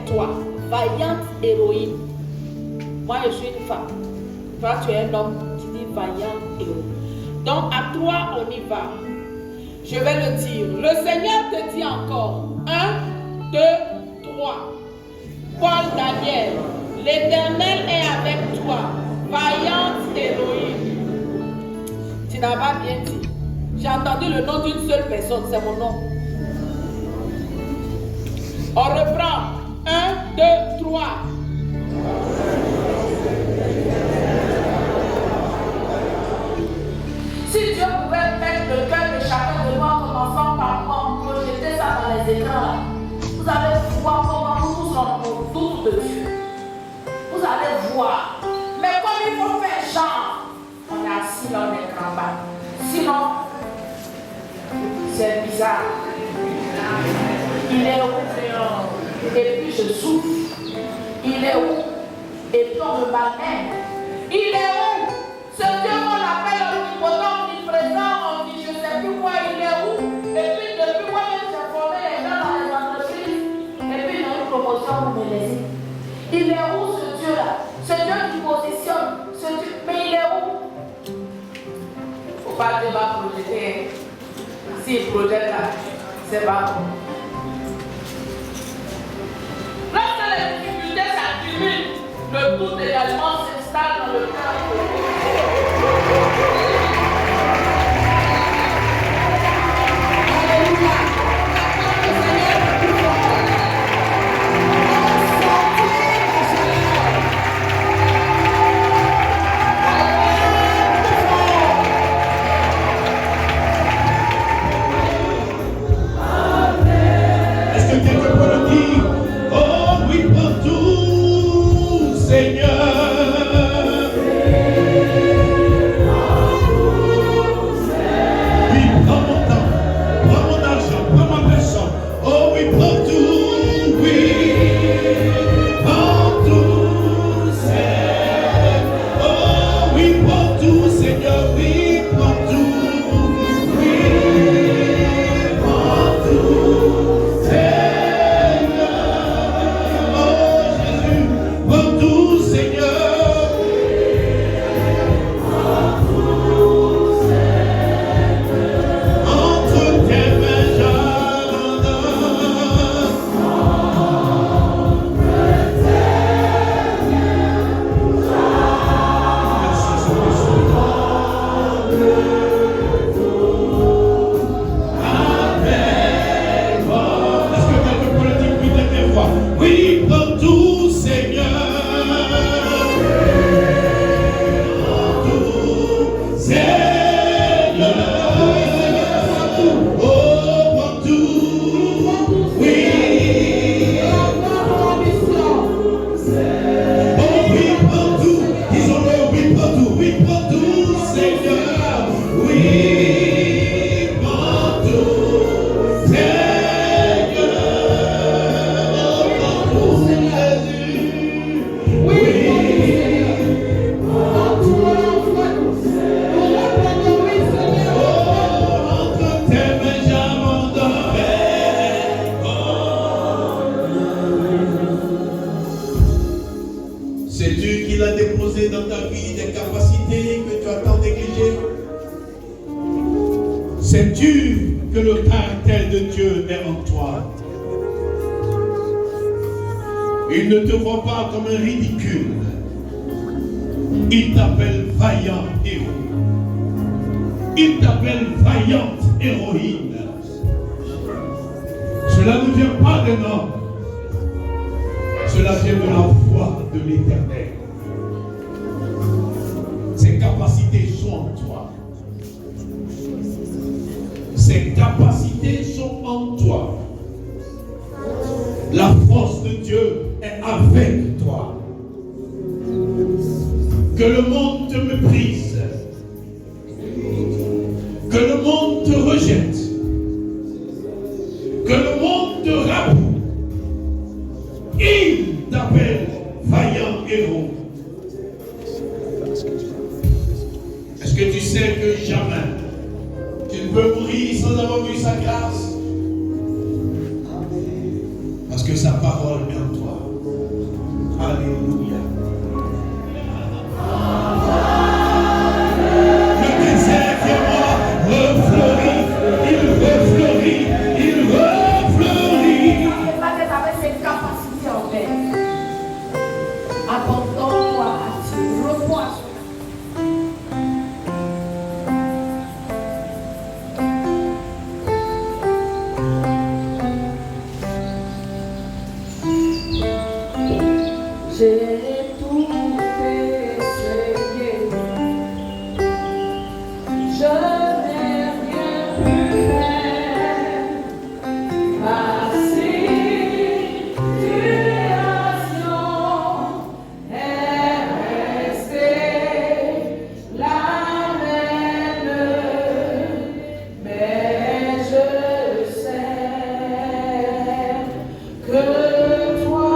toi, vaillante héroïne. Moi, je suis une femme. Toi, tu es un homme, tu dis vaillant héros. Donc, à toi, on y va. Je vais le dire. Le Seigneur te dit encore. 1, 2, 3. Paul Daniel, l'Éternel est avec toi, vaillante héroïne. Tu n'as pas bien dit. J'ai entendu le nom d'une seule personne, c'est mon nom. On reprend. 1, 2, 3. Si Dieu pouvait mettre le cœur de chacun de nous en commençant par moi, projeter ça dans les écrans, vous allez voir comment nous sommes autour de Dieu. Vous allez voir. Mais comme il faut faire genre, on est assis dans l'écran bas. Sinon, c'est bizarre. Il est où? Et puis je souffle. Il est où? Et puis on me malmène. Il est où? Ce Dieu qu'on appelle omnipotent, omniprésent, on dit je ne sais plus quoi, il est où? Et puis depuis moi-même j'ai formé les gens dans les entreprises. Et puis il a une promotion pour me laisser. Il est où ce Dieu-là? Ce Dieu qui positionne. Ce Dieu... Mais il est où? Il ne faut pas Dieu va projeter. S'il projette là, c'est pas bon. Lorsque les difficultés s'accumulent, le doute également s'installe dans le cœur. Alléluia. Est-ce que quelqu'un peut le dire? Oh oui, partout, Seigneur. Oui, prends mon temps, prends mon argent, prends ma personne. Oh oui, partout, oui, partout, Seigneur. Oh oui, partout, Seigneur, oui, partout, oui, partout, Seigneur. Oh Jésus, partout, Seigneur. Entre tes mains j'abandonne. Merci Saint-Esprit. Avec moi. Est-ce que quelqu'un peut le dire plus de tes voix? Oui, partout, Seigneur. Partout, Seigneur. Oh, partout. Oui. Oh, oui, partout. Disons-le, oui, partout. Oui, partout, Seigneur. Oui, partout, Seigneur. Oh, partout, Jésus. Oui, entre tes mains j'abandonne. Sais-tu qu'il a déposé dans ta vie des capacités que tu as tant négligées? Sais-tu que le caractère de Dieu est en toi? Il ne te voit pas comme un ridicule. Il t'appelle vaillant héros. Il t'appelle vaillante héroïne. Cela ne vient pas d'un homme. Cela vient de la voix de l'Éternel. Ses capacités sont en toi. Ses capacités sont en toi. La force de Dieu est avec toi. Que le monde te méprise. Que le monde te rejette. Que le monde te raboue. Il t'appelle vaillant héros. Est-ce que tu sais que jamais tu ne peux mourir sans avoir vu sa grâce? Parce que sa parole est en toi. Alléluia. Le désert qui est mort refleurit, il refleurit, il refleurit. Peut-être avec ses capacités en paix. Abandonne-toi à Dieu. Repose à Dieu. J'ai tout essayé, je n'ai rien pu faire. Ma situation est restée la même, mais je sais que toi.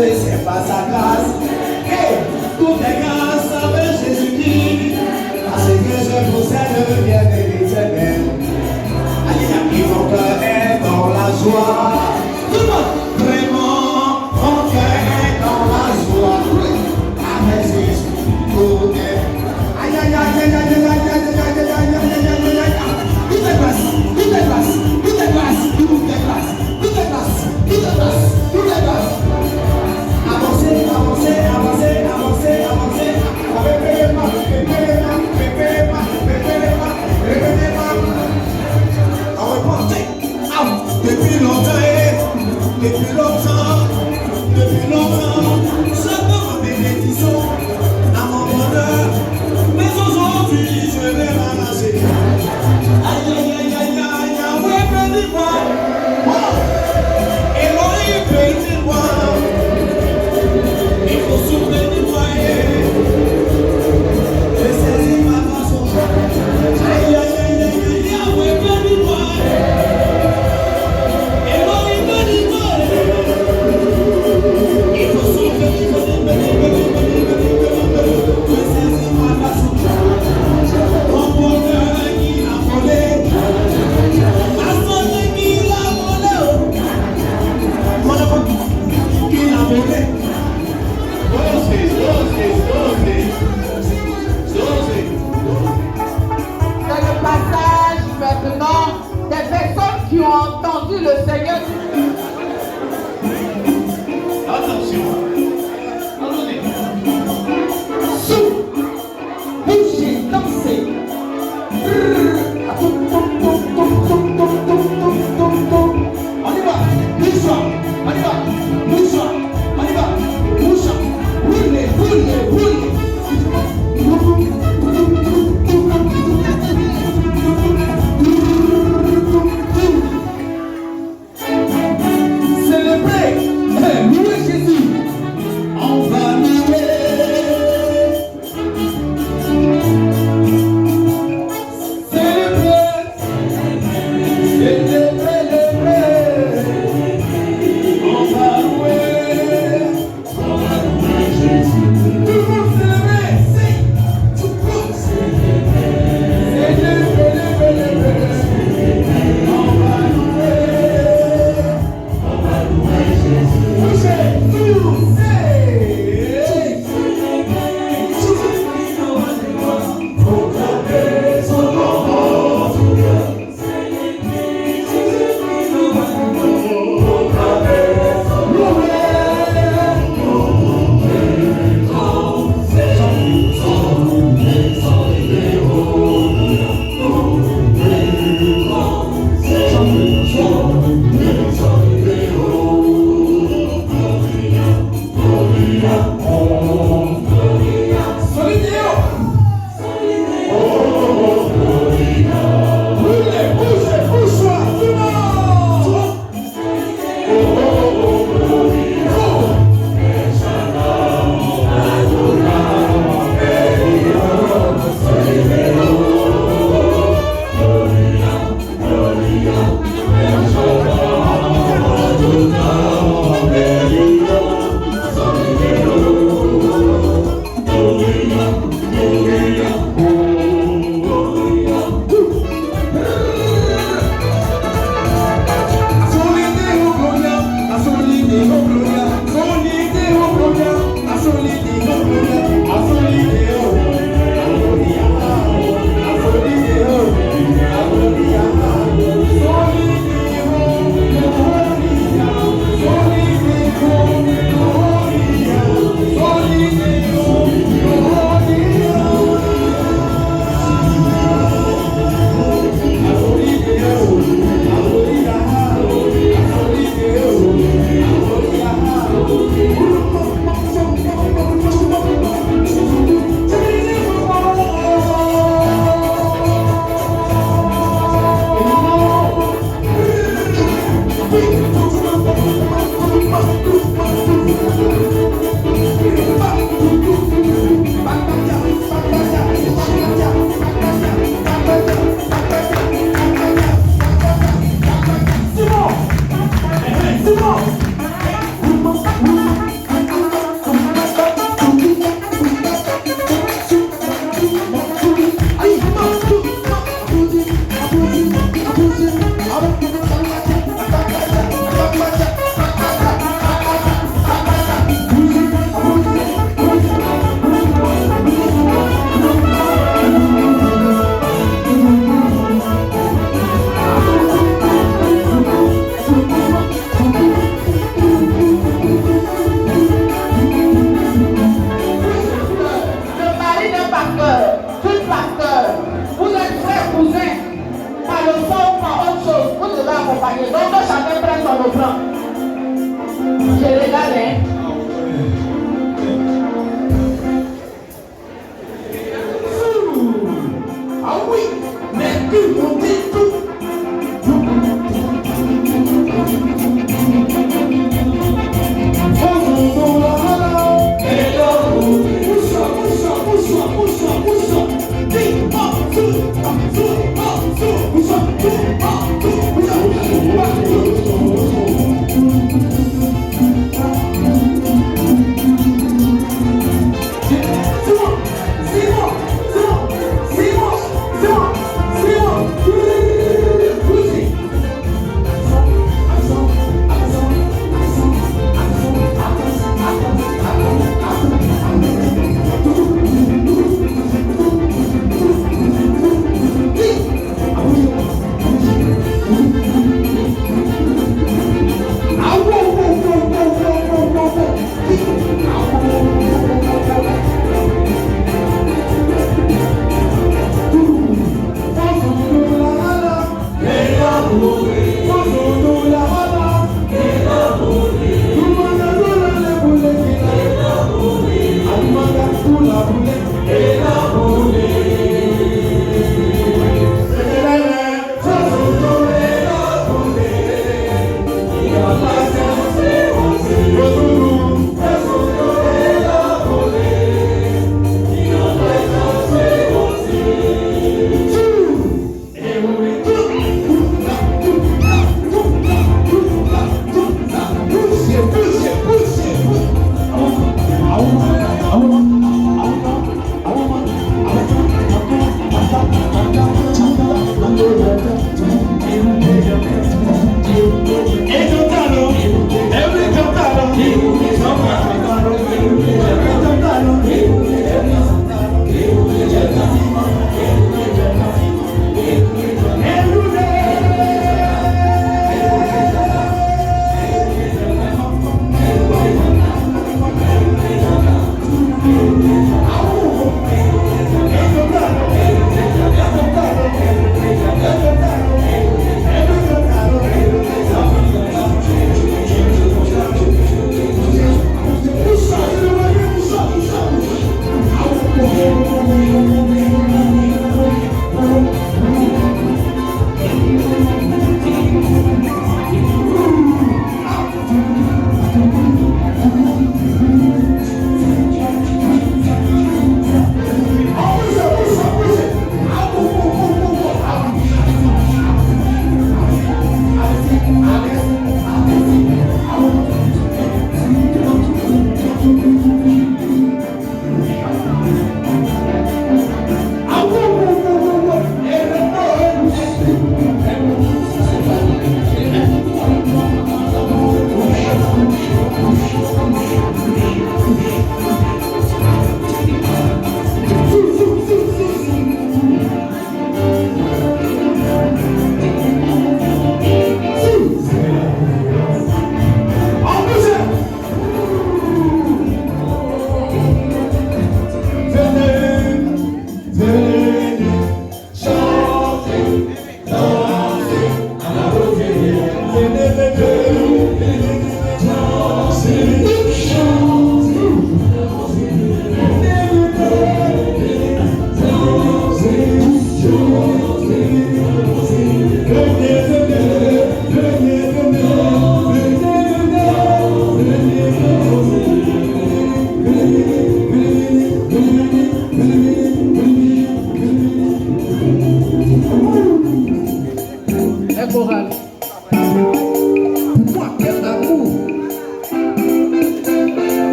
C'est pas sa grâce. Hey, toutes les grâces avec Jésus-Christ. Parce que je possède bien des éternels. Alléluia, mon cœur est dans la joie. Tout le monde, vraiment, mon cœur est dans la joie. Avec Jésus, tout est. Aïe, aïe, aïe, aïe, aïe, aïe, aïe, aïe, aïe, aïe, aïe. Tout est grâce, tout est grâce, tout est grâce, tout est grâce, tout est grâce, tout est grâce, tout est grâce. Avancez, avancez, avancez, avancez, avancez. Répétez pas, répétez pas, répétez pas, répétez pas, répétez pas. Reportez. Depuis longtemps, depuis longtemps, depuis longtemps, j'attends ma bénédiction à mon bonheur. Mais aujourd'hui, je vais m'arracher. Aïe, aïe, aïe, aïe, aïe, ouais, bénis-moi. Elohim, bénis-moi. Il faut souffler du foyer. Je saisis ma façon. Aïe, aïe, aïe, aïe, aïe, ouais, bénis-moi. Elohim, bénis-moi. Il faut souffler du foyer. Je saisis ma façon. Mon bonheur qui a volé. Ma santé qui a volé. Mon amour qui a volé. C'est le passage maintenant des personnes qui ont entendu le Seigneur. Attention. Allons-y. Bougez, dansez. On y va, bouge-toi, on y va, bouge-toi, on y va, bouge-toi, roulez, roulez, roulez.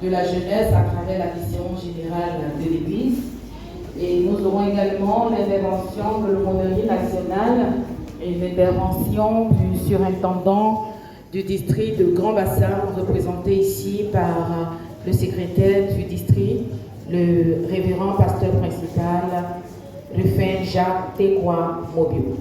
De la jeunesse à travers la vision générale de l'Église. Et nous aurons également l'intervention de l'aumônerie nationale et l'intervention du surintendant du district de Grand Bassin, représenté ici par le secrétaire du district, le révérend pasteur principal, Rufin Jacques Tekwa Mobio.